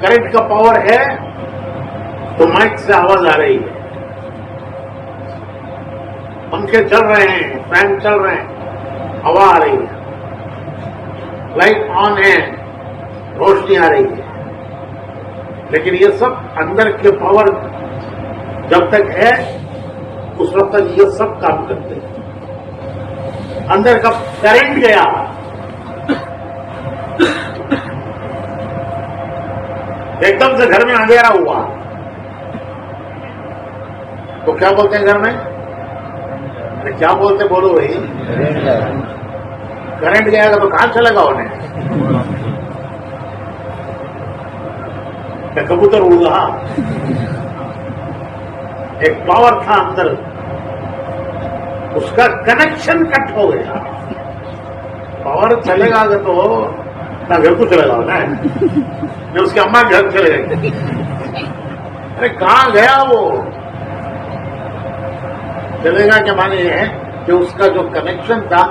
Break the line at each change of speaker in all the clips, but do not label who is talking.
Current کا power ہے تو مائک سے آواز آ رہی ہے، پنکھے چل رہے ہیں، فین چل رہے ہیں، ہوا آ رہی ہے، لائٹ آن ہے، روشنی آ رہی ہے. لیکن یہ سب اندر کے پاور جب تک ہے اس وقت تک یہ سب کام کرتے ہیں. اندر کا کرنٹ گیا ایک دم سے گھر میں اندھیرا ہوا تو کیا بولتے ہیں گھر میں؟ کیا بولتے بولو بھائی. کرنٹ گیا گا تو کہاں چلے گا انہیں؟ کبوتر اڑ رہا. ایک پاور تھا اندر، اس کا کنیکشن کٹ ہو گیا. پاور چلے گا تو نہ گھر کو چلے گا نا، اس کے اماں گھر چلے گئے. ارے کہاں گیا وہ؟ چلے گا کیا معنی یہ ہے کہ اس کا جو کنیکشن تھا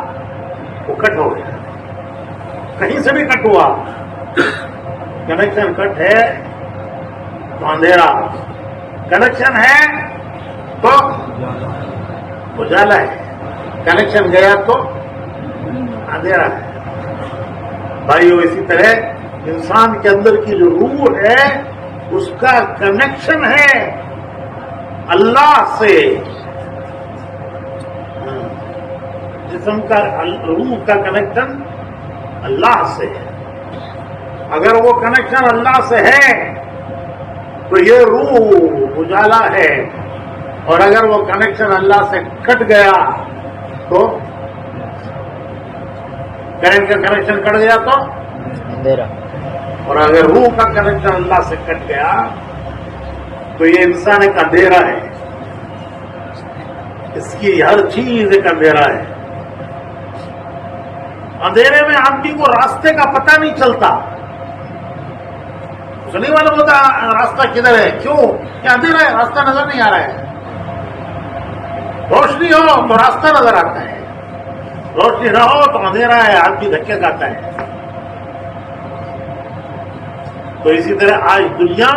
وہ کٹ ہو گیا. کہیں سے بھی کٹ ہوا، کنیکشن کٹ ہے تو اندھیرا، کنیکشن ہے تو اجالا ہے، کنیکشن گیا تو اندھیرا ہے. بھائیو اسی طرح انسان کے اندر کی جو روح ہے اس کا کنیکشن ہے اللہ سے. جسم کا روح کا کنیکشن اللہ سے ہے. اگر وہ کنیکشن اللہ سے ہے تو یہ روح اجالا ہے، اور اگر وہ کنیکشن اللہ سے کٹ گیا تو کرنٹ کا کنیکشن کٹ گیا تو
اندھیرا.
اور اگر روح کا کنیکشن اللہ سے کٹ گیا تو یہ انسان ایک اندھیرا ہے. اس کی ہر چیز ایک اندھیرا ہے. اندھیرے میں آدمی کو راستے کا پتہ نہیں چلتا. سننے والا ہوتا راستہ کدھر ہے، کیوں کہ اندھیرا ہے، راستہ نظر نہیں آ رہا ہے. روشنی ہو تو راستہ نظر آتا ہے، روشنی نہ ہو تو اندھیرا ہے، آدمی دھکے کھاتا ہے. تو اسی طرح آج دنیا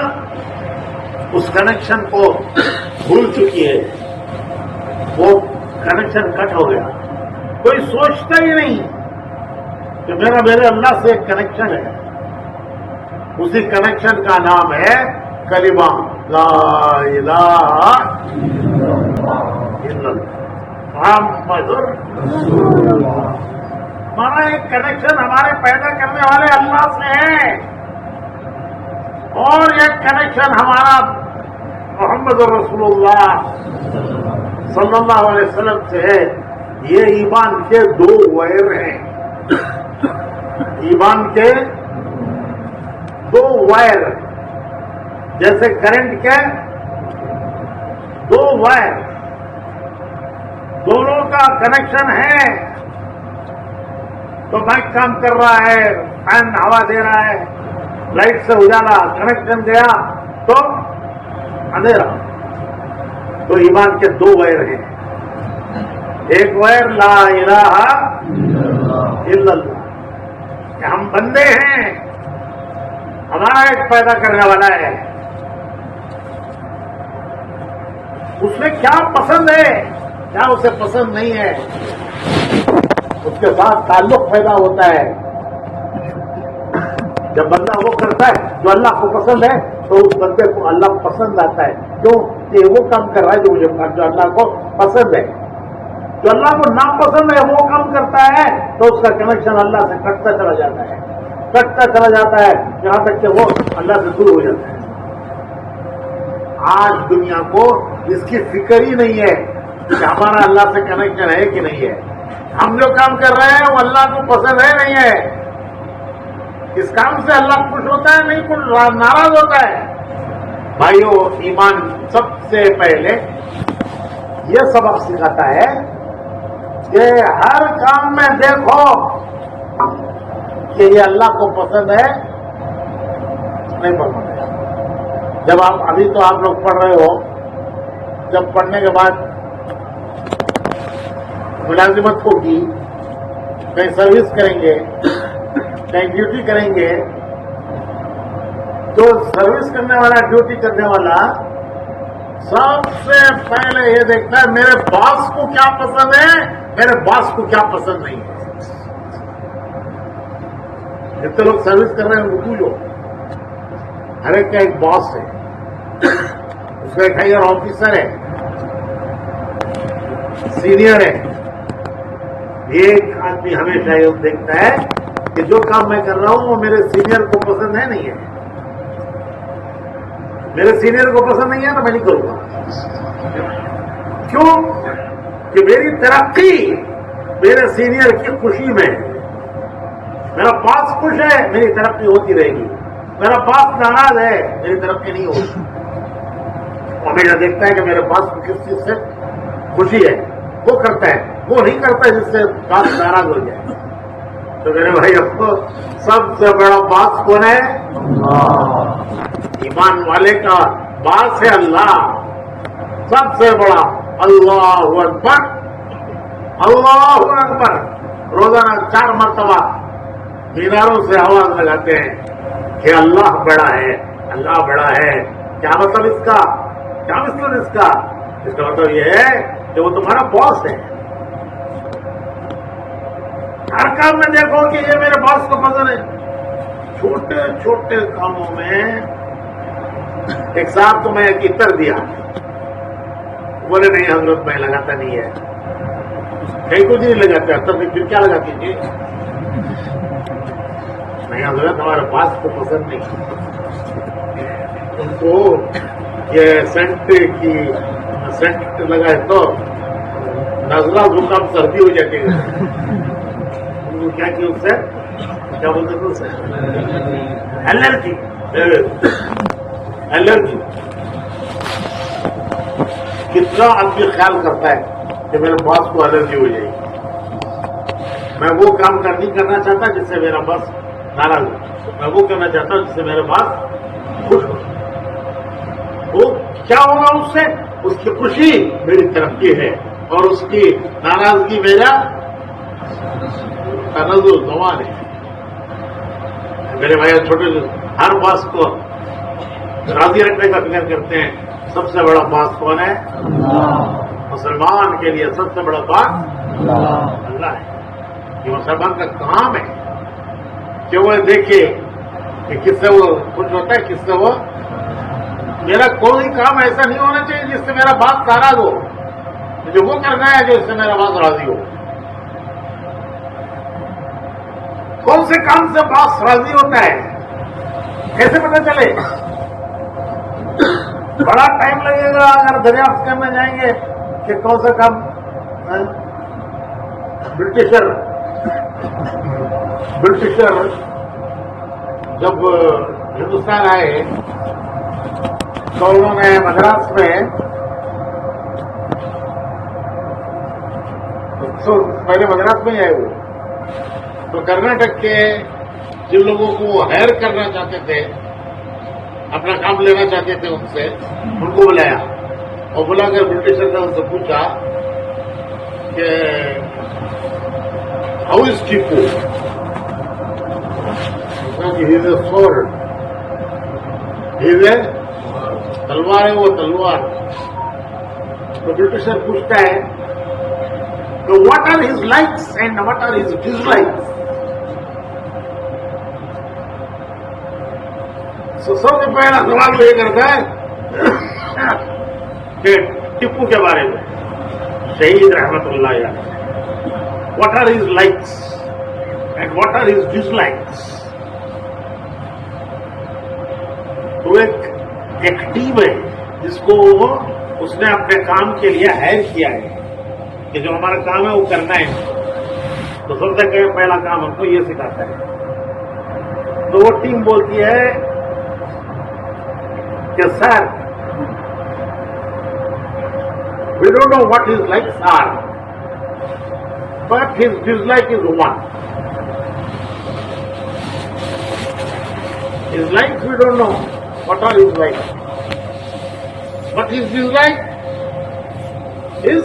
اس کنیکشن کو بھول چکی ہے. وہ کنیکشن کٹ ہو گیا. کوئی سوچتا ہی نہیں کہ میرے اللہ سے ایک کنیکشن ہے. اسی کنیکشن کا نام ہے کلمہ لا الہ الا اللہ محمد رسول اللہ. ہمارا ایک کنیکشن ہمارے پیدا کرنے والے اللہ سے ہے، اور ایک کنیکشن ہمارا محمد رسول اللہ صلی اللہ علیہ وسلم سے ہے. یہ ایمان کے دو وائر ہیں. ایمان کے دو وائر، جیسے کرنٹ کے دو وائر، دونوں کا کنیکشن ہے تو مائک کام کر رہا ہے، فین ہوا دے رہا ہے، لائٹ سے اجالا، کنیکشن گیا تو اندھیرا. تو ایمان کے دو وائر ہیں. ایک وائر لا الہ الا اللہ، کہ ہم بندے ہیں، ہمارا ایک پیدا کرنے والا ہے. اس میں کیا پسند ہے، کیا اسے پسند نہیں ہے، اس کے ساتھ تعلق پیدا ہوتا ہے. جب بندہ وہ کرتا ہے جو اللہ کو پسند ہے تو اس بندے کو اللہ پسند آتا ہے. کیوں کہ وہ کام کر رہا ہے جو اللہ کو پسند ہے. جو اللہ کو ناپسند ہے وہ کام کرتا ہے تو اس کا کنیکشن اللہ سے کٹتا چلا جاتا ہے، کٹتا چلا جاتا ہے، یہاں تک کہ وہ اللہ سے دور ہو جاتا ہے. آج دنیا کو اس کی فکر ہی نہیں ہے کہ ہمارا اللہ سے کنیکشن ہے کہ نہیں ہے. ہم جو کام کر رہے ہیں وہ اللہ کو پسند ہے نہیں ہے. اس کام سے اللہ خوش ہوتا ہے نہیں، کچھ ناراض ہوتا ہے. بھائیو ایمان سب سے پہلے یہ سبق سکھاتا ہے کہ ہر کام میں دیکھو کہ یہ اللہ کو پسند ہے نہیں پسند ہے. جب ابھی تو آپ لوگ پڑھ رہے ہو، جب پڑھنے کے بعد ملازمت ہوگی، کہیں سروس کریں گے، کہیں ڈیوٹی کریں گے، تو سروس کرنے والا, ڈیوٹی کرنے والا سب سے پہلے یہ دیکھتا ہے میرے باس کو کیا پسند ہے, میرے باس کو کیا پسند نہیں ہے. جتنے لوگ سروس کر رہے ہیں وہ پوچھو, ہر ایک کا ایک باس ہے, اس کا ایک ہائر آفیسر ہے, سینئر ہے. ایک آدمی ہمیشہ یہ دیکھتا ہے کہ جو کام میں کر رہا ہوں وہ میرے سینئر کو پسند ہے نہیں ہے. میرے سینئر کو پسند نہیں ہے تو میں نہیں کروں گا. کیوں کہ میری ترقی میرے سینئر کی خوشی میں. میرا باس خوش ہے میری ترقی ہوتی رہے گی, میرا باس ناراض ہے میری ترقی نہیں ہوگی. ہمیشہ دیکھتا ہے کہ میرے باس کو کس چیز سے خوشی ہے وہ کرتا ہے, وہ نہیں کرتا جس سے باس ناراض ہو جائے. تو میرے بھائی اب کو سب سے بڑا باس کون ہے؟ ایمان والے کا باس ہے اللہ. سب سے بڑا اللہ اکبر, اللہ اکبر. روزانہ 4 مرتبہ میناروں سے آواز لگاتے ہیں کہ اللہ بڑا ہے, اللہ بڑا ہے. کیا مطلب اس کا, کیا مطلب اس کا؟ اس کا مطلب یہ ہے کہ وہ تمہارا باس ہے. ہر کام میں دیکھو کہ یہ میرے باس کو پسند ہے. چھوٹے چھوٹے کاموں میں ایک صاحب کو میں ایک عطر دیا, بولے نہیں حضرت میں لگاتا نہیں ہے. کہیں کچھ نہیں لگاتا, عطر میں پھر کیا لگاتی تھی؟ نہیں حضرت ہمارے باس کو پسند نہیں, ان کو یہ سینٹ لگائے تو نزلہ زکام سردی ہو جاتی ہے. کیا کی اس سے کیا بولتے تھے اسے؟ الرجی. الرجی. کتنا آدمی خیال کرتا ہے کہ میرے باس کو الرجی ہو جائے گی. میں وہ کام نہیں کرنا چاہتا جس سے میرا باس ناراض ہو, میں وہ کرنا چاہتا ہوں جس سے میرے باس خوش ہو. وہ کیا ہوگا اس سے؟ اس کی خوشی میری ترقی ہے اور اس کی ناراضگی میرا تنزل زوال ہے. میرے بھائی چھوٹے ہر باس کو راضی رکھنے کا فکر کرتے ہیں. سب سے بڑا باس کون ہے؟ مسلمان کے لیے سب سے بڑا باس اللہ ہے. یہ مسلمان کا کام ہے کہ وہ دیکھے کہ کس سے وہ خوش ہوتا ہے, کس سے وہ. میرا کوئی کام ایسا نہیں ہونا چاہیے جس سے میرا باس ناراض ہو. مجھے وہ کرنا ہے جو اس سے میرا باس راضی ہو. کون سے کام سے باس راضی ہوتا ہے کیسے پتہ چلے؟ بڑا ٹائم لگے گا اگر دریافت کرنے جائیں گے کہ کون سا کام. برٹشر جب ہندوستان آئے تو انہوں نے مدراس میں پہلے مدراس میں آئے وہ تو کرناٹک کے جن لوگوں کو وہ ہائر کرنا چاہتے تھے, اپنا کام لینا چاہتے تھے, ان سے ان کو بلایا اور بلا کر برٹشر نے ان سے پوچھا کہ ہاؤ از ٹیپو. ہی از اے سورڈ, ہی از اے تلوار ہے, وہ تلوار. تو برٹشر پوچھتا ہے تو what are his likes and what are his dislikes. سب سے پہلا سوال یہ کرتا ہے کہ ٹپو کے بارے میں, شہید رحمت اللہ علیہ, what are his likes and what are his dislikes. تو ایک ٹیم ہے جس کو اس نے اپنے کام کے لیے ہائر کیا ہے کہ جو ہمارا کام ہے وہ کرنا ہے. تو سب سے پہلا کام ہم کو یہ سکھاتا ہے. تو وہ ٹیم بولتی ہے کہ sir we don't know what his likes are but his dislike is one. His like we don't know what are his like but his dislike is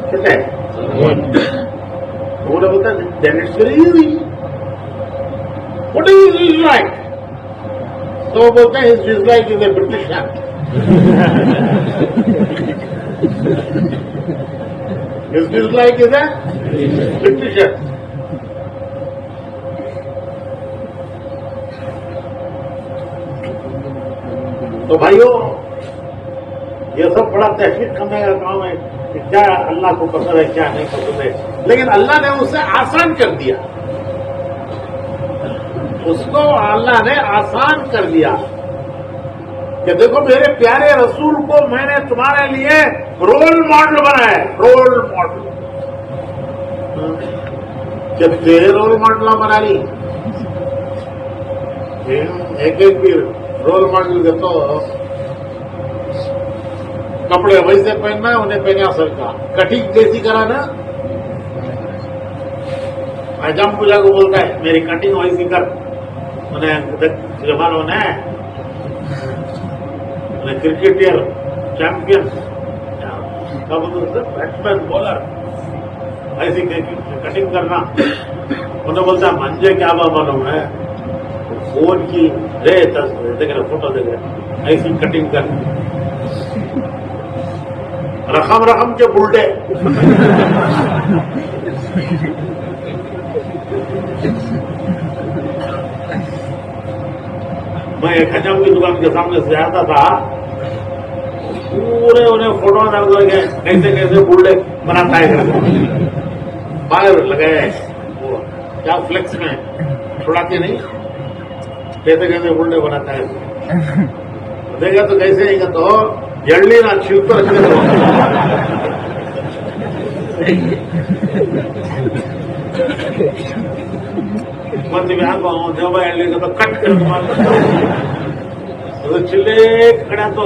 کتنے بولتا then it's very easy. What is his like تو وہ بولتے ہیں his dislike is a Britisher. His dislike is a Britisher. تو بھائیوں یہ سب بڑا تحقیق کرنے کا کام ہے کہ کیا اللہ کو پسند ہے کیا نہیں پسند ہے، لیکن اللہ نے اسے آسان کر دیا، اس کو اللہ نے آسان کر دیا کہ دیکھو میرے پیارے رسول کو میں نے تمہارے لیے رول ماڈل بنایا ہے، رول ماڈل۔ جب تیرے رول ماڈل بنا لی، ایک بھی رول ماڈل کے تو کپڑے ویسے پہننا ہے، انہیں پہنا سر کا کٹنگ کیسی کرانا، جم پوجا کو بولتا ہے میری کٹنگ ویسی کر، انہیں زمانوں نے کرکٹر چیمپئن بیٹسمین بالر ایسی کٹنگ کرنا، انہیں بولتا ہے منجے کیا معلوم ہے فون کی دیکھ رہے فوٹو دیکھ رہے ایسی کٹنگ کر، رقم رقم کے بلڈے میں ایک حجم کی دکان کے سامنے سے آتا تھا، پورے انہیں فوٹو ڈال کے کیسے کیسے بلڈے بناتا ہے، باہر لگے وہ کیا فلیکس میں چھوڑاتے نہیں، کیسے کیسے بلڈے بناتا ہے، دیکھا تو کیسے نہیں کہ تو جلدی نہ چھلکر ಮಂದಿ ಬ್ಯಾಂಕ್ ದೇವ ಹೇಳಿ ಕಟ್ ಚಿಲ್ಲೆ ಕಡೆ ಅಂತೂ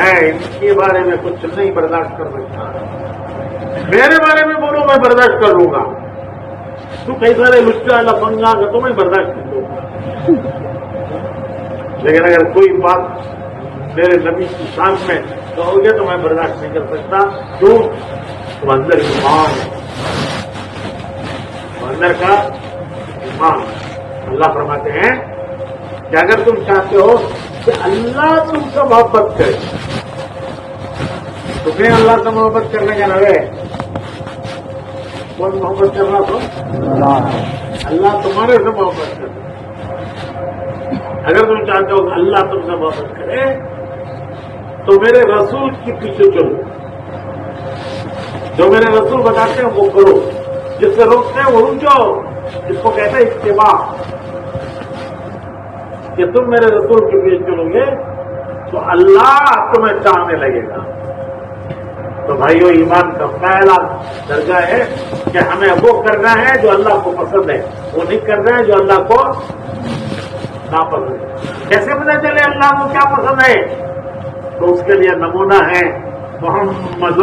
میں ان کے بارے میں کچھ نہیں برداشت کر سکتا. میرے بارے میں بولو میں برداشت کر لوں گا. تو کئی سارے لچا لفنگا کا تو میں برداشت کر لوں گا. لیکن اگر کوئی بات میرے نبی کی شان میں کہو گے تو میں برداشت نہیں کر سکتا. کیوں؟ تو اندر ایمان ہے، اندر کا ایمان. اللہ فرماتے ہیں کہ اگر تم چاہتے ہو کہ اللہ تم سے محبت کرے، تمہیں اللہ سے محبت کرنے کا نہ ہے. کون محبت کرنا تو اللہ تمہارے سے محبت کرے. اگر تم چاہتے ہو کہ اللہ تم سے محبت کرے تو میرے رسول کے پیچھے چلو. جو میرے رسول بتاتے ہیں وہ کرو، جس سے روکتے ہیں وہ رک جاؤ. جس کو کہتے ہیں اتباع، کہ تم میرے رسول کے پیچھے چلو گے تو اللہ تمہیں چاہنے لگے گا. تو بھائیو، ایمان کا پہلا درجہ ہے کہ ہمیں وہ کرنا ہے جو اللہ کو پسند ہے، وہ نہیں کرنا ہے جو اللہ کو ناپسند ہے. کیسے پتہ چلے اللہ کو کیا پسند ہے؟ تو اس کے لیے نمونہ ہے محمد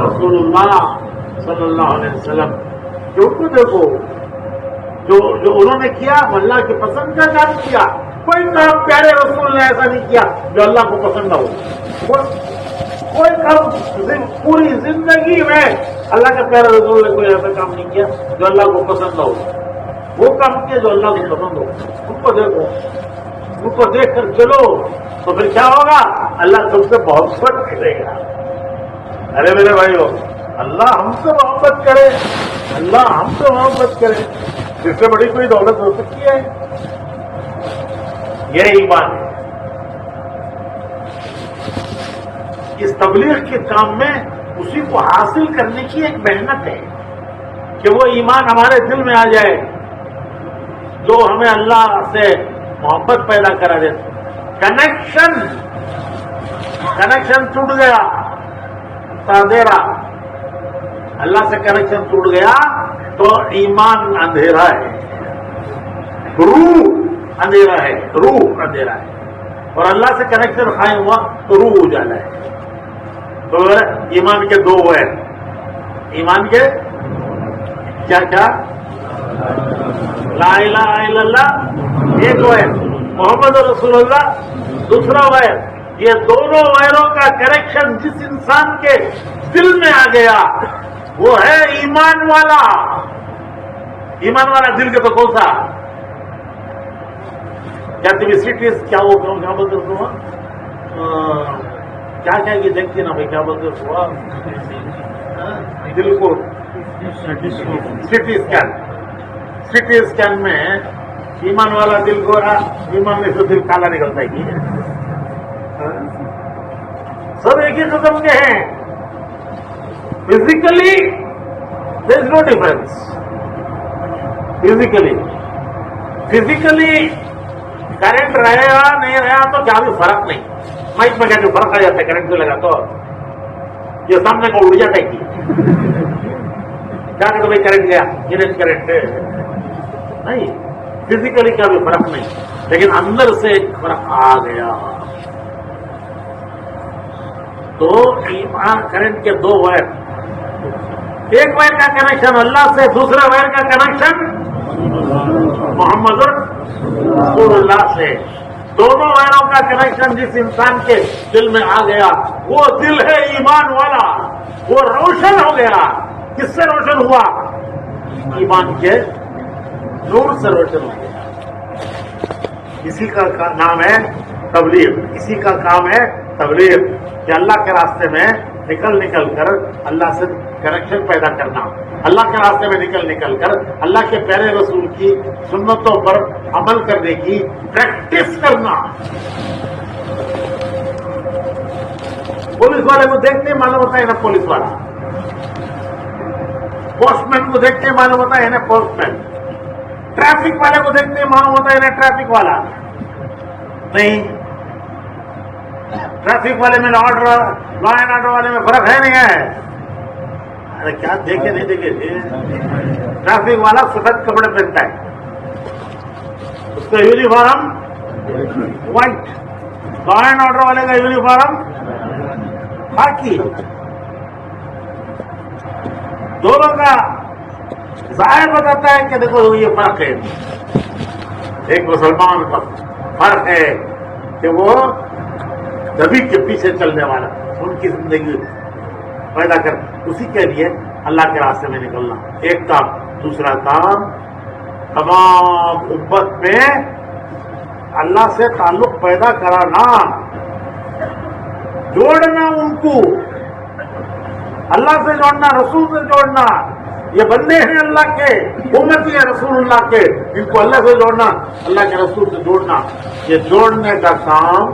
رسول اللہ صلی اللہ علیہ وسلم. جو کو دیکھو، جو انہوں نے کیا اللہ کی پسند کا کام کیا. کوئی کام پیارے رسول نے ایسا نہیں کیا جو اللہ کو پسند نہ ہو. کوئی کام پوری زندگی میں اللہ کے پیارے رسول نے کوئی ایسا کام نہیں کیا جو اللہ کو پسند نہ ہو. وہ کام کیا جو اللہ کو پسند ہو. ان کو دیکھو، ان کو دیکھ کر چلو تو پھر کیا ہوگا؟ اللہ تم سے محبت کرے گا. ارے میرے بھائیو، اللہ ہم سے محبت کرے، اللہ ہم سے محبت کرے، اس سے بڑی کوئی دولت ہو سکتی ہے؟ یہ ایمان ہے. اس تبلیغ کے کام میں اسی کو حاصل کرنے کی ایک محنت ہے کہ وہ ایمان ہمارے دل میں آ جائے جو ہمیں اللہ سے محبت پیدا کرا دے. کنیکشن ٹوٹ گیا، اندھیرا. اللہ سے کنیکشن ٹوٹ گیا تو ایمان اندھیرا ہے، روح اندھیرا ہے، روح اندھیرا ہے. اور اللہ سے کنیکشن قائم ہوا تو روح اجالا ہے. تو ایمان کے دو ویر، ایمان کے کیا کیا؟ لا الہ الا اللہ ایک ویر، محمد رسول اللہ دوسرا ویر. یہ دونوں ویروں کا کنیکشن جس انسان کے دل میں آ گیا وہ ہے ایمان والا. ایمان والا دل کے تو کون سا؟ کیا تم سٹیز کیا وہ کیا بولتے ہوا کیا کیا یہ دیکھتے نا بھائی کیا بولتے ہوا دل کو سٹی اسکین میں ایمان والا دل گورا، ایمان میں سے دل کالا نکلتا ہے. سب ایک ہی قسم کے ہیں. فزیکلی دیر از نو ڈفرنس. فزیکلی کرنٹ رہے گا نہیں رہا تو کیا بھی فرق نہیں. مائک میں کیا جو فرق آ جاتا ہے کرنٹ سے لگا تو یہ سامنے کو اڑ جاتا ہے کیا کہ بھائی کرنٹ گیا، یہ کرنٹ نہیں. فزیکلی کا بھی فرق نہیں، لیکن اندر سے ایک فرق آ گیا. تو ایمان کرنٹ کے دو وائر، ایک وائر کا کنیکشن اللہ سے، دوسرا وائر کا کنیکشن محمد رسول اللہ سے. دونوں وائروں کا کنیکشن جس انسان کے دل میں آ گیا وہ دل ہے ایمان والا. وہ روشن ہو گیا. کس سے روشن ہوا؟ ایمان کے نور سے روشن ہو گیا. اسی کا نام ہے تبلیغ، اسی کا کام ہے تبلیغ، کہ اللہ کے راستے میں نکل کر اللہ سے کنیکشن پیدا کرنا، اللہ کے راستے میں نکل کر اللہ کے پیارے رسول کی سنتوں پر عمل کرنے کی پریکٹس کرنا. پولیس والے کو دیکھتے معلوم ہوتا ہے نا پولیس والا، پوسٹ مین کو دیکھتے معلوم ہوتا ہے نا پوسٹ مین، ٹریفک والے کو دیکھتے معلوم ہوتا ہے نا ٹریفک والا. نہیں، ٹریفک والے میں لا اینڈ آرڈر والے میں فرق ہے نہیں ہے. ارے کیا دیکھے نہیں دیکھے تھے؟ ٹریفک والا سفید کپڑے پہنتا ہے، اس کا uniform white, law and order والے کا یونیفارم خاکی، دونوں کا ظاہر بتاتا ہے کہ دیکھو یہ فرق ہے. ایک مسلمان کا فرق ہے کہ وہ نبی کے پیچھے چلنے والا، ان کی زندگی پیدا کر، اسی کے لیے اللہ کے راستے میں نکلنا ایک کام. دوسرا کام تمام امت میں اللہ سے تعلق پیدا کرانا، جوڑنا، ان کو اللہ سے جوڑنا، رسول سے جوڑنا. یہ بندے ہیں اللہ کے، امتی ہے رسول اللہ کے، ان کو اللہ سے جوڑنا، اللہ کے رسول سے جوڑنا. یہ جوڑنے کا کام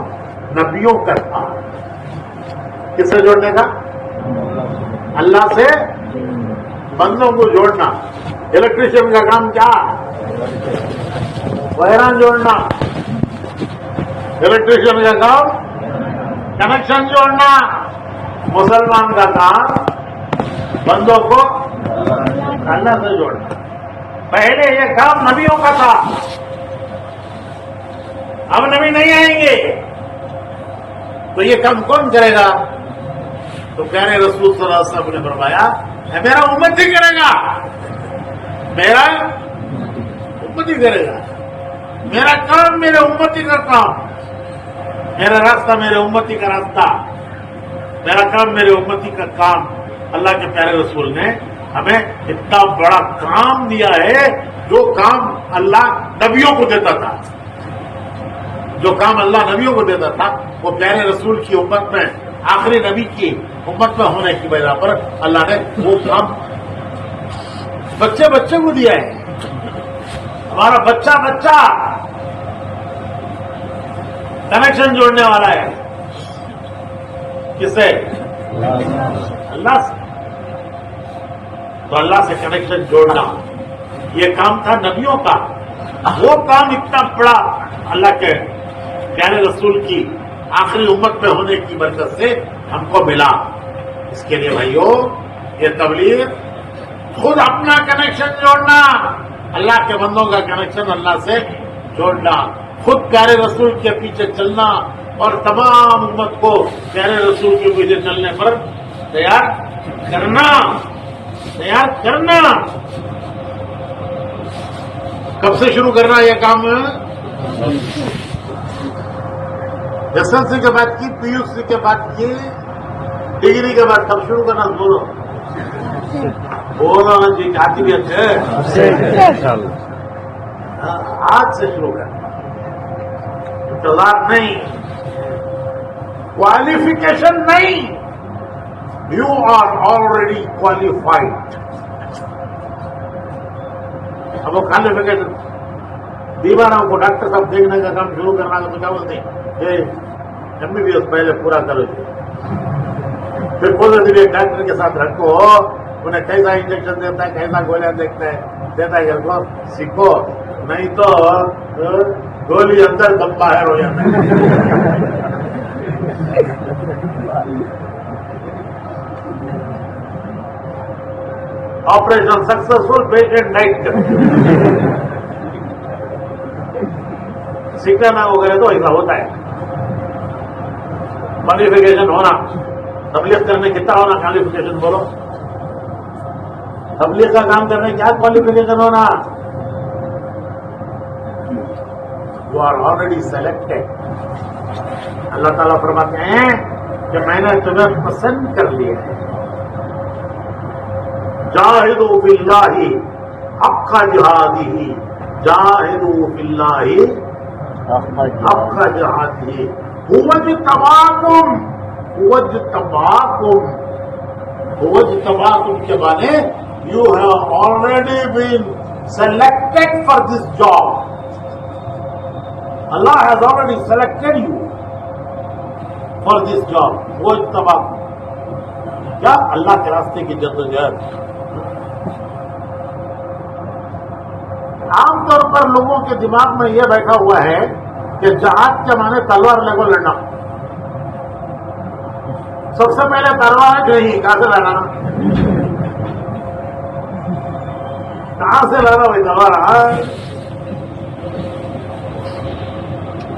نبیوں کا تھا. کس سے جوڑنے کا؟ اللہ سے بندوں کو جوڑنا. الیکٹریشین کا کام کیا؟ وائران جوڑنا. الیکٹریشین کا کام کنیکشن جوڑنا. مسلمان کا کام بندوں کو اللہ سے جوڑنا. پہلے یہ کام نبیوں کا تھا، اب نبی نہیں آئیں گے تو یہ کام کون کرے گا؟ تو پیارے رسول صلی اللہ علیہ وسلم نے فرمایا میرا امت ہی کرے گا، میرا امت ہی کرے گا. میرا کام میرے امتی کا کام، میرا راستہ میرے امتی کا راستہ، میرا کام میرے امتی کا کام. اللہ کے پیارے رسول نے ہمیں اتنا بڑا کام دیا ہے، جو کام اللہ نبیوں کو دیتا تھا، جو کام اللہ نبیوں کو دیتا تھا وہ پیارے رسول کی امت میں، آخری نبی کی امت میں ہونے کی وجہ پر اللہ نے وہ کام بچے بچے کو دیا ہے. ہمارا بچہ بچہ کنیکشن جوڑنے والا ہے. کس سے؟ اللہ سے. تو اللہ سے کنیکشن جوڑنا یہ کام تھا نبیوں کا. وہ کام اتنا بڑا اللہ کے پیارے رسول کی آخری امت میں ہونے کی برکت سے ہم کو ملا. اس کے لیے بھائیوں یہ تبلیغ خود اپنا کنیکشن جوڑنا، اللہ کے بندوں کا کنیکشن اللہ سے جوڑنا، خود پیارے رسول کے پیچھے چلنا اور تمام امت کو پیارے رسول کے پیچھے چلنے پر تیار کرنا. کب سے شروع کرنا یہ کام؟ SSLC کے بعد کی، PUC کے بعد کی، ڈگری کے بعد کب شروع کرنا؟ بولو نا جی، چاہتی بھی اچھے آج سے شروع کرنا. انتظار نہیں، کوالیفیکیشن نہیں. You are already qualified. اب وہ کوالیفیکیشن بیماروں کو ڈاکٹر صاحب دیکھنے کا کام شروع کرنا تو کیا بولتے ہیں MBBS پہلے پورا کرو، پھر پوزیٹو ایک ڈاکٹر کے ساتھ رکھو، انہیں کیسا انجیکشن دیتا ہے، کیسا گولیاں دیتا ہے گھر کو سیکھو، نہیں تو گولی اندر دم باہر ہو جاتا ہے. آپریشن سکسیسفل، پیشنٹ نائٹ سیکھنا نہ ہو گئے تو ایسا ہوتا ہے. کوالیفیکیشن ہونا، تبلیغ کرنے کتنا ہونا کوالیفیکیشن بولو؟ تبلیغ کا کام کرنے کیا کوالیفیکیشن ہونا؟ You are already selected. اللہ تعالیٰ فرماتے ہیں کہ میں نے تمہیں پسند کر لیا ہے. جاہدوا فی اللہ حق جہادہ، جاہدوا فی اللہ حق جہادہ. هو اجتباکم کے معنی you have already been selected for this job. Allah has already selected you for this job. وہ اجتباکم کیا؟ اللہ کے راستے کی جدوجہد. عام طور پر لوگوں کے دماغ میں یہ بیٹھا ہوا ہے کہ جہاد کے معنی تلوار لے کو لڑنا. سب سے پہلے تلوار نہیں، کہاں سے لانا؟ کہاں سے لانا بھائی تلوار؟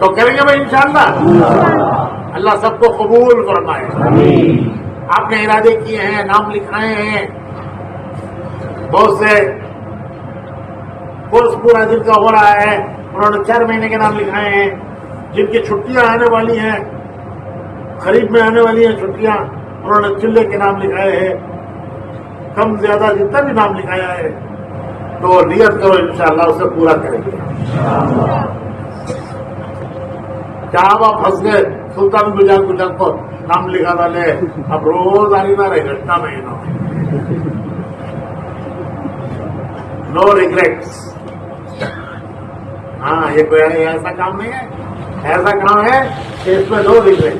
تو کریں گے بھائی انشاءاللہ. اللہ سب کو قبول فرمائے. آپ نے ارادے کیے ہیں, نام لکھائے ہیں, بہت سے کورس پورا دن کا ہو رہا ہے, انہوں نے 4 مہینے کے نام لکھائے ہیں. جن کی چھٹیاں آنے والی ہیں, قریب میں آنے والی ہیں چھٹیاں, انہوں نے چلے کے نام لکھائے ہیں. کم زیادہ جتنا بھی نام لکھایا ہے تو نیت کرو انشاءاللہ اسے پورا کریں گے. کیا آپ پھنس گئے سلطان گجان کو نام لکھا ڈالے, اب روز آنی نہ رہے گھٹنا مہینہ. نو ریگریٹس. ہاں یہ کوئی ایسا کام نہیں ہے, ایسا کام ہے کہ اس میں نو ریگریٹ.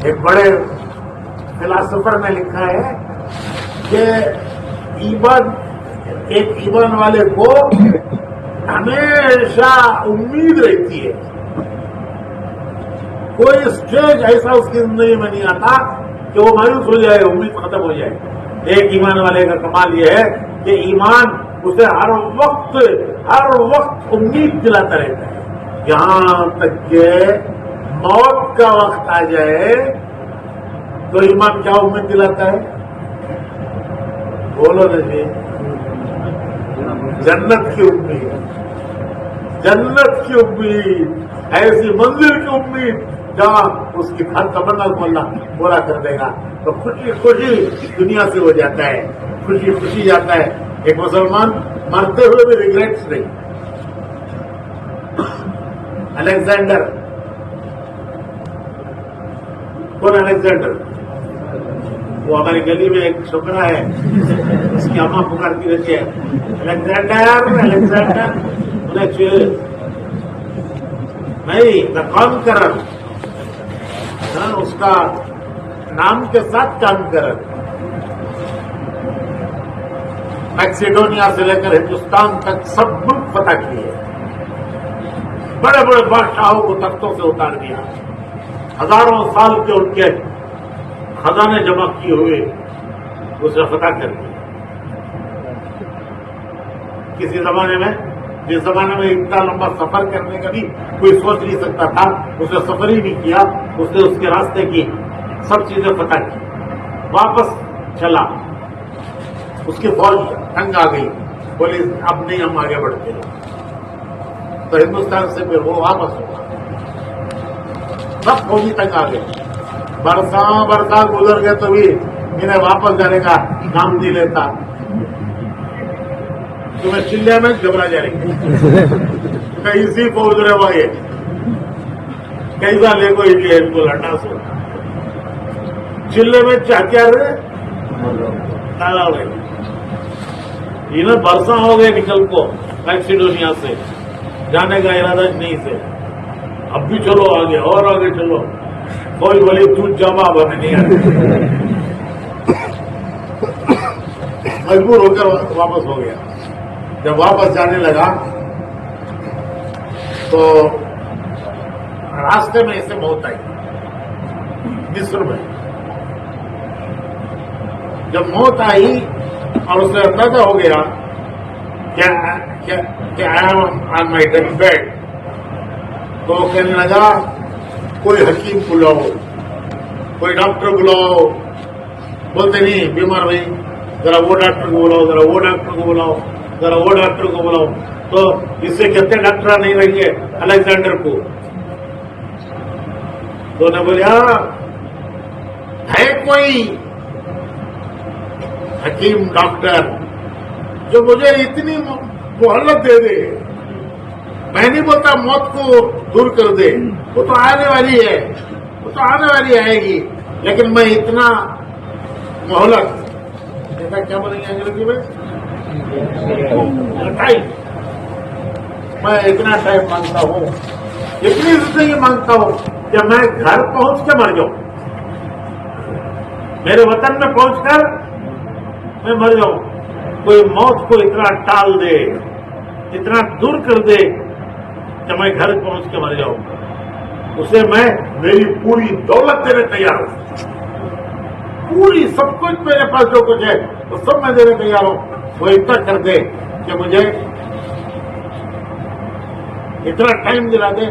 ایک بڑے فلاسفر نے لکھا ہے کہ ایک ایمان والے کو ہمیشہ امید رہتی ہے. کوئی اسٹیج ایسا اس کی زندگی میں نہیں آتا کہ وہ مایوس ہو جائے, امید ختم ہو جائے. ایک ایمان والے کا کمال یہ ہے کہ ایمان اسے ہر وقت امید دلاتا رہتا ہے, یہاں تک کہ موت کا وقت آ جائے تو ایمان کیا امید دلاتا ہے؟ بولو نا جی, جنت کی امید, جنت کی امید, ایسی منزل کی امید جہاں اس کی ہر تمنا کو اللہ پورا کر دے گا. تو خوشی خوشی دنیا سے ہو جاتا ہے, خوشی خوشی جاتا ہے. ایک مسلمان مرتے ہوئے بھی ریگریٹس نہیں. الیگزینڈر, کون الیگزینڈر؟ وہ ہماری گلی میں ایک چھوکرا ہے, اس کی اماں پکارتی رہتی ہے الیگزینڈر الیگزینڈر. نہیں, دا کانکرر, اس کا نام کے ساتھ کانکرر. میکسیڈونیا سے لے کر ہندوستان تک سب ملک فتح کیے, بڑے بڑے بادشاہوں کو تختوں سے اتار دیا, ہزاروں سال کے ان کے خزانے جمع کیے ہوئے اسے فتح کر دیا. کسی زمانے میں, جس زمانے میں اتنا لمبا سفر کرنے کا بھی کوئی سوچ نہیں سکتا تھا, اس نے سفر ہی نہیں کیا, اس نے اس کے راستے کی سب چیزیں فتح کی. واپس چلا, اس کی فوج تنگ آ گئی, بولی اب نہیں ہم آگے بڑھتے. تو ہندوستان سے پھر وہ واپس ہوا, سب فوجی تنگ آ گئے. برساں گزر گئے تو بھی انہیں واپس جانے کا نام نہیں لیتا. تمہیں چلے میں گھبرا جائے گی, کہیں پہنچ رہے ہوا, یہ کیسا لے کو انڈیا کو لڑنا سو چلے میں کیا رہے تالا ہوئے. انہیں برساں ہو گئے نکل کو میکسیڈونیا سے, جانے کا ارادہ نہیں سے. اب بھی چلو آگے اور آگے چلو, کوئی بولے تو جمع اب ہمیں نہیں آئے, مجبور ہو کر واپس ہو گیا. جب واپس جانے لگا تو راستے میں اسے موت آئی مصر میں. جب موت آئی اور اسے اندازہ ہو گیا کہ I am on my death bed, تو کہنے لگا کوئی حکیم بلاؤ, کوئی ڈاکٹر بلاؤ. بولتے نہیں بیمار بھائی, ذرا وہ ڈاکٹر کو بلاؤ, ذرا وہ ڈاکٹر کو بلاؤ, ذرا وہ ڈاکٹر کو بلاؤ. تو اس سے کتنے ڈاکٹر نہیں رہیں گے الیگزینڈر کو. تو نے بولیا ہے کوئی حکیم ڈاکٹر جو مجھے اتنی مہلت دے دے. میں نہیں بولتا موت کو دور کر دے, وہ تو آنے والی ہے, وہ تو آنے والی آئے گی, لیکن میں اتنا مہلت, کیا بولیں گے انگریزی میں, ٹائم, میں اتنا ٹائم مانگتا ہوں, اتنی زندگی مانگتا ہوں کہ میں گھر پہنچ کے مر جاؤں, میرے وطن میں پہنچ کر میں مر جاؤں. کوئی موت کو اتنا ٹال دے, اتنا دور کر دے کہ میں گھر پہنچ کے مر جاؤں, اسے میں میری پوری دولت دینے تیار ہوں. پوری سب کچھ میرے پاس جو کچھ ہے وہ سب میں دینے تیار ہوں. وہ اتنا کر دے کہ مجھے اتنا ٹائم دلا دے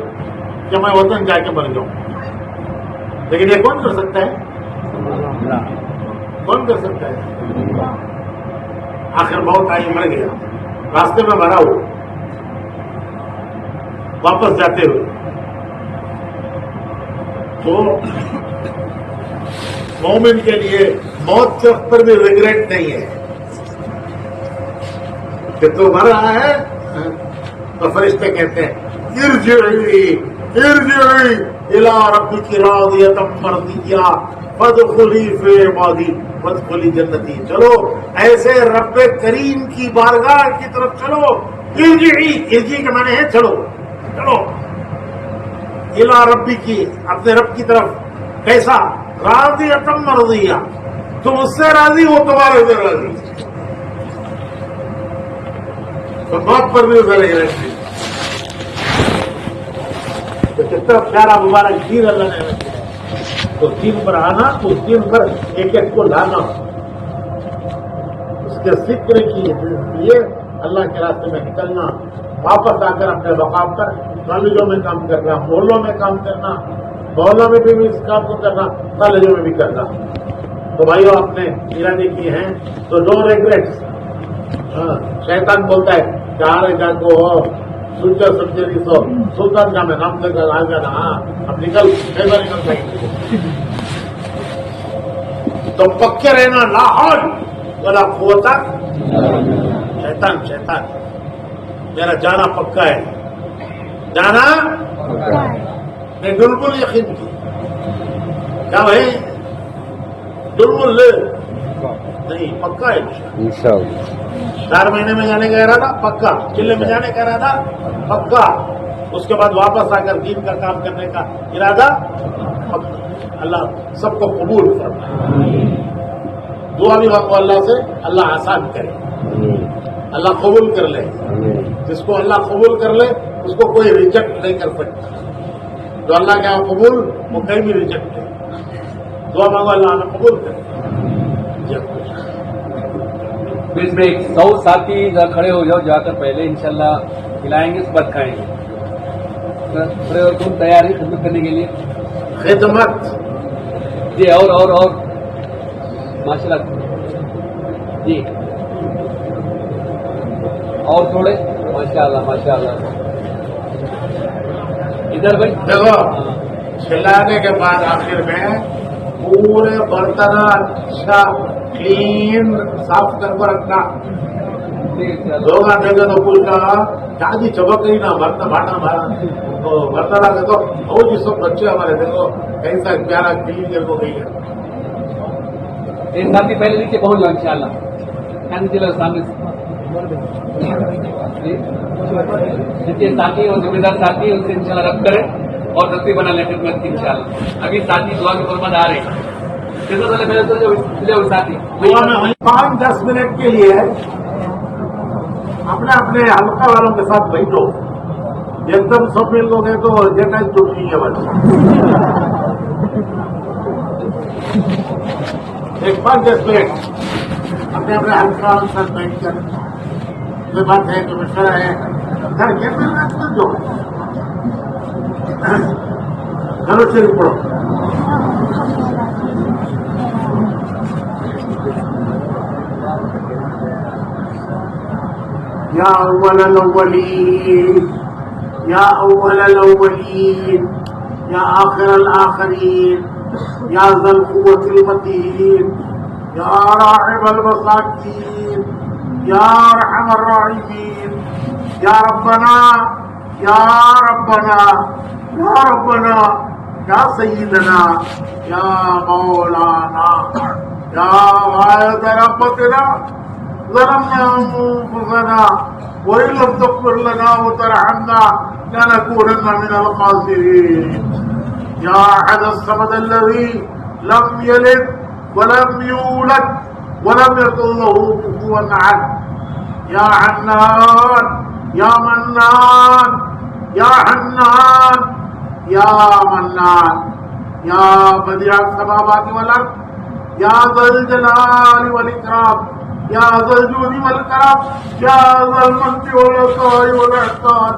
کہ میں وطن جا کے مر جاؤں. لیکن یہ کون کر سکتا ہے؟ کون کر سکتا ہے؟ آخر موت آئی، مر گیا، راستے میں مرا ہوا، واپس جاتے ہوئے. تو مومن کے لیے موت کے وقت پر بھی ریگریٹ نہیں ہے کہ تو مر رہا ہے. تو فرشتے کہتے ہیں ارجعی ارجعی الی ربک راضیۃ مرضیہ فادخلی فی عبادی وادخلی جنتی. چلو ایسے رب کریم کی بارگاہ کی طرف چلو. ارجعی، ارجعی کے معنی ہے چلو، چلو الی ربی کی، اپنے رب کی طرف. کیسا؟ راضیۃ مرضیہ، تم اس سے راضی ہو، تمہارے سے راضی. تو موت پر بھی ادھر رہتی. تو کتنا پیارا مبارک دین اللہ نے رکھا ہے. تو دین پر آنا، اس دین پر ایک ایک کو لانا، اس کے ذکر کی لیے اللہ کے راستے میں نکلنا، واپس آ کر اپنے مقام پر کالجوں میں کام کرنا، محلوں میں کام کرنا، محلوں میں بھی اس کام کو کرنا، کالجوں میں بھی کرنا. تو بھائیو آپ نے ارادے کیے ہیں تو نو ریگریٹس. شیطان بولتا ہے کہ آرے جا کو سوچا سمجھے نہیں سو سلطان کا میں نام لے کر آ جانا. ہاں اب نکل، نہیں نکل سکتے. تو پکے رہنا، لا حول ولا قوت. شیطان میرا جانا پکا ہے، جانا نے بالکل یقین کی. کیا بھائی بالکل نہیں، پکا ہے انشاءاللہ. 4 مہینے میں جانے کا ارادہ پکا، چلے میں جانے کا ارادہ پکا، اس کے بعد واپس آ کر دین کا کام کرنے کا ارادہ پکا. اللہ سب کو قبول فرمائے. دعا بھی مانگو اللہ سے، اللہ آسان کرے، اللہ قبول کر لے. جس کو اللہ قبول کر لے اس کو کوئی ریجیکٹ نہیں کر سکتا. جو اللہ کے یہاں قبول، وہ کہیں بھی ریجیکٹ نہیں. دعا مانگو اللہ نے قبول کرے.
اس میں 100 ساتھی کھڑے ہو جاؤ، جا کر پہلے انشاءاللہ کھلائیں گے، اس کے بعد کھائیں گے. کھڑے ہو، تم تیار ہے خدمت کرنے کے لیے؟
خدمت
جی. اور ماشاء اللہ جی، اور تھوڑے. ماشاء اللہ ادھر بھائی
دیکھو، کھلانے کے بعد آخر میں پورے برتن اچھا کلین صاف کر کے رکھنا. لوگ آتے گا تو پوچھنا شادی چمک گئی نا، برتن بھاٹا مارا تو برتن آتے تو وہ جس سب بچے ہمارے دیکھو کیسا پیارا کلین کر کو گئی ہے.
ایک ساتھی پہلے نیچے پہنچ جاؤ انشاءاللہ. چلو سامنے جتنے ساتھی اور ذمہ دار ساتھی ان سے انشاءاللہ رب کریں اور تصویر بنا لیں خدمت کی انشاءاللہ. ابھی ساتھی دعا کے فرمان آ رہے ہیں. ساتھی
دعا میں 5-10 منٹ کے لیے اپنے اپنے حلقہ والوں کے ساتھ بیٹھو. ایک دم سب مل لوگ ہیں تو جیسا ٹوٹ نہیں ہے بس. ایک 5-10 منٹ اپنے اپنے حلقہ والوں کے ساتھ بیٹھ کر کوئی بات ہے کہ مشورہ ہے گھر کے ملنا جو گھروں سے بھی پڑھو. یا اول الاولین، یا اول الاولین، یا آخر الاخرین، یا ذا القوة المتین، یا راحم المساکین، یا ارحم الراحمین، یا ربنا یا ربنا یا ربنا یا سیدنا یا مولانا یا غایت رحمتنا ظلمنا انفسنا وإن لم تغفر لنا وترحمنا لنكونن من الخاسرين. يا أحد الصمد الذي لم يلد ولم يولد ولم يكن له كفوا أحد. يا حنان يا منان يا حنان يا منان يا بديع السماوات والأرض يا ذا الجلال والإكرام يا ذا الجود والكرم يا ذا المن والعطاء والإحسان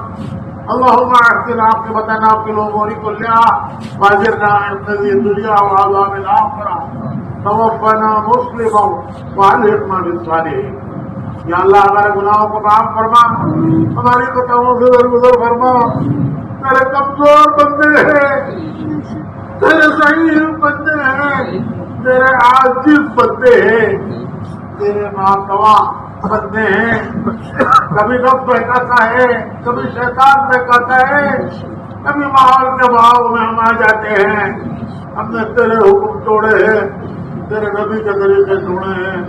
اللهم احسن عاقبتنا في الامور كلها واجرنا من خزي الدنيا وعذاب الاخره توفنا مسلما والحقنا بالصالحين. یا اللہ ہمارے گناہوں کو معاف فرما, ہماری خطاؤں سے درگزر فرما. میرے کمزور بندے ہیں, تیرے ضعیف بندے ہیں, تیرے عاجز بندے ہیں, تیرے ناتواں بندے ہیں. کبھی نفس بہکاتا ہے, کبھی شیطان بہکاتا ہے, کبھی ماحول کے بہاؤ میں ہم آ جاتے ہیں. ہم نے تیرے حکم توڑے ہیں, تیرے نبی کے طریقے توڑے ہیں,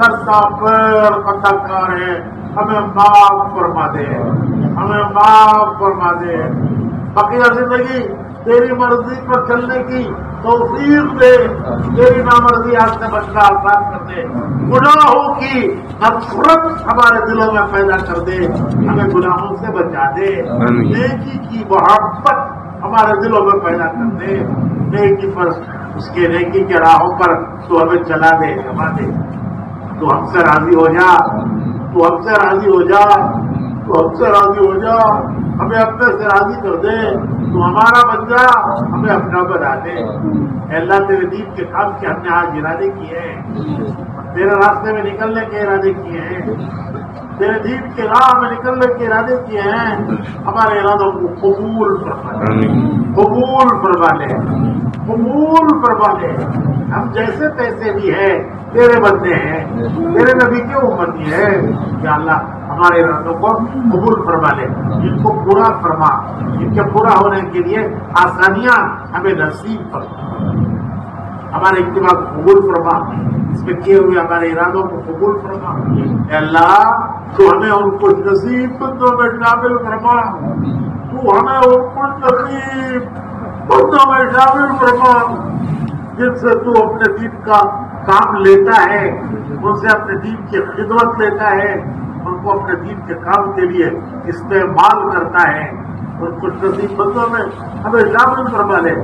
سرتا پیر قطع کار ہے. ہمیں معاف فرما دے, ہمیں معاف فرما دے. بقیہ زندگی تیری مرضی پر چلنے کی توفیق دے, تیری نامرضی آج سے بچنا آسان کر دے. گناہوں کی نفرت ہمارے دلوں میں پیدا کر دے, ہمیں گناہوں سے بچا دے. نیکی کی محبت ہمارے دلوں میں پیدا کر دے. نیکی پر اس کے نیکی کے راہوں پر تو ہمیں چلا دے, جما دے. تو ہم سے راضی ہو جا, تو ہم سے راضی ہو جا, تو ہم سے راضی ہو جا. ہمیں اپنے سے راضی کر دے, تو ہمارا بن جا, ہمیں اپنا بنا دے. اے اللہ تیرے دین کے کام کے ہم نے آج ارادے کیے ہیں, تیرے راستے میں نکلنے کے ارادے کیے ہیں, تیرے دین کے راہ میں نکلنے کے ارادے کیے ہیں. ہمارے ارادوں کو قبول فرما لے, قبول فرما لے, قبول فرما لے. ہم جیسے تیسے بھی ہیں, تیرے بندے ہیں, تیرے نبی کے امتی ہیں. یا اللہ ہمارے ارادوں کو قبول فرما لے, جن کو پورا فرما, جن کے پورا ہونے کے لیے آسانیاں ہمیں نصیب فرما. ہمارے اجتماع کو قبول فرما, اس میں کیے ہوئے ہمارے ارادوں کو قبول فرما. اے اللہ تو ہمیں ان کو نصیب بندوں میں شامل فرما, تو ہمیں ان کو نصیب بندوں میں شامل فرما جن سے تو اپنے دین کا کام لیتا ہے, ان سے اپنے دین کی خدمت لیتا ہے, ان کو اپنے دین کے کام کے لیے استعمال کرتا ہے. ان کو نصیب بندوں میں ہمیں شامل فرما لے.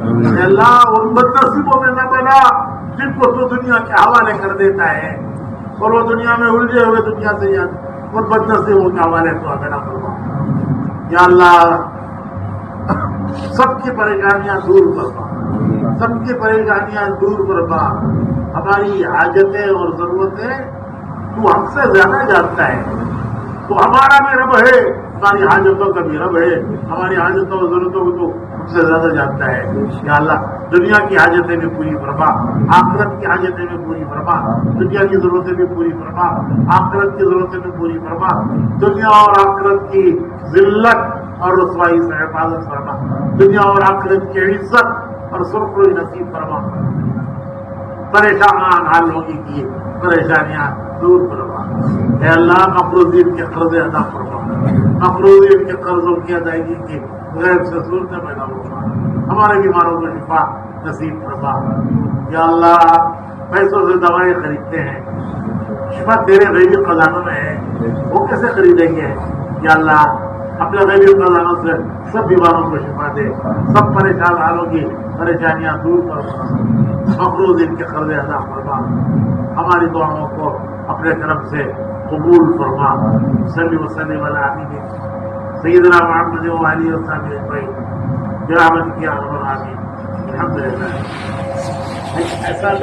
اللہ ان بد نصیبوں میں نہ بنا جن کو تو دنیا کے حوالے کر دیتا ہے, اور وہ دنیا میں الجھے ہوئے دنیا سے ان بد نصیبوں کے حوالے تو ہمیں نہ فرما. یا اللہ سب کی پریشانیاں دور فرما, سب کی پریشانیاں دور فرما. ہماری حاجتیں اور ضرورتیں تو ہم سے زیادہ جانتا ہے, تو ہمارا بھی رب ہے, ہماری حاجتوں کا بھی رب ہے, ہماری حاجتوں اور ضرورتوں کو تو ہم سے زیادہ جانتا ہے. یا اللہ دنیا کی حاجتیں بھی پوری فرما, آخرت کی حاجتیں بھی پوری فرما, دنیا کی ضرورتیں بھی پوری فرما, آخرت کی ضرورتیں بھی پوری فرما. دنیا اور آخرت کی ذلت اور رسوائی سے حفاظت فرما, دنیا اور آخرت کی عزت اور سرخروئی نصیب فرما. پریشان حالوں کی پریشانیاں دور فرما. اے اللہ مفروضین کے قرض ادا فرما, مفروضین کے قرضوں کی ادائیگی کی غیر سے صورتیں پیدا فرما. ہمارے بیماروں کو شفا نصیب فرما. یا اللہ پیسوں سے دوائیں خریدتے ہیں, شفا تیرے غیبی خزانوں میں ہے, وہ کیسے خریدیں گے؟ یا اللہ اپنے غیبی خزانوں سے سب بیماروں کو شفا دے, سب پریشان حالوں کی پریشانیاں دور فرما. مفروض ان کے قرض ادا فرما. ہماری دعاؤں کو اپنے طرف سے قبول فرما. صلی وسلم علی حبیبک سیدنا محمد و علیہ وسلم اجمعین برحمتک یا ارحم الراحمین. الحمدللہ. ایسا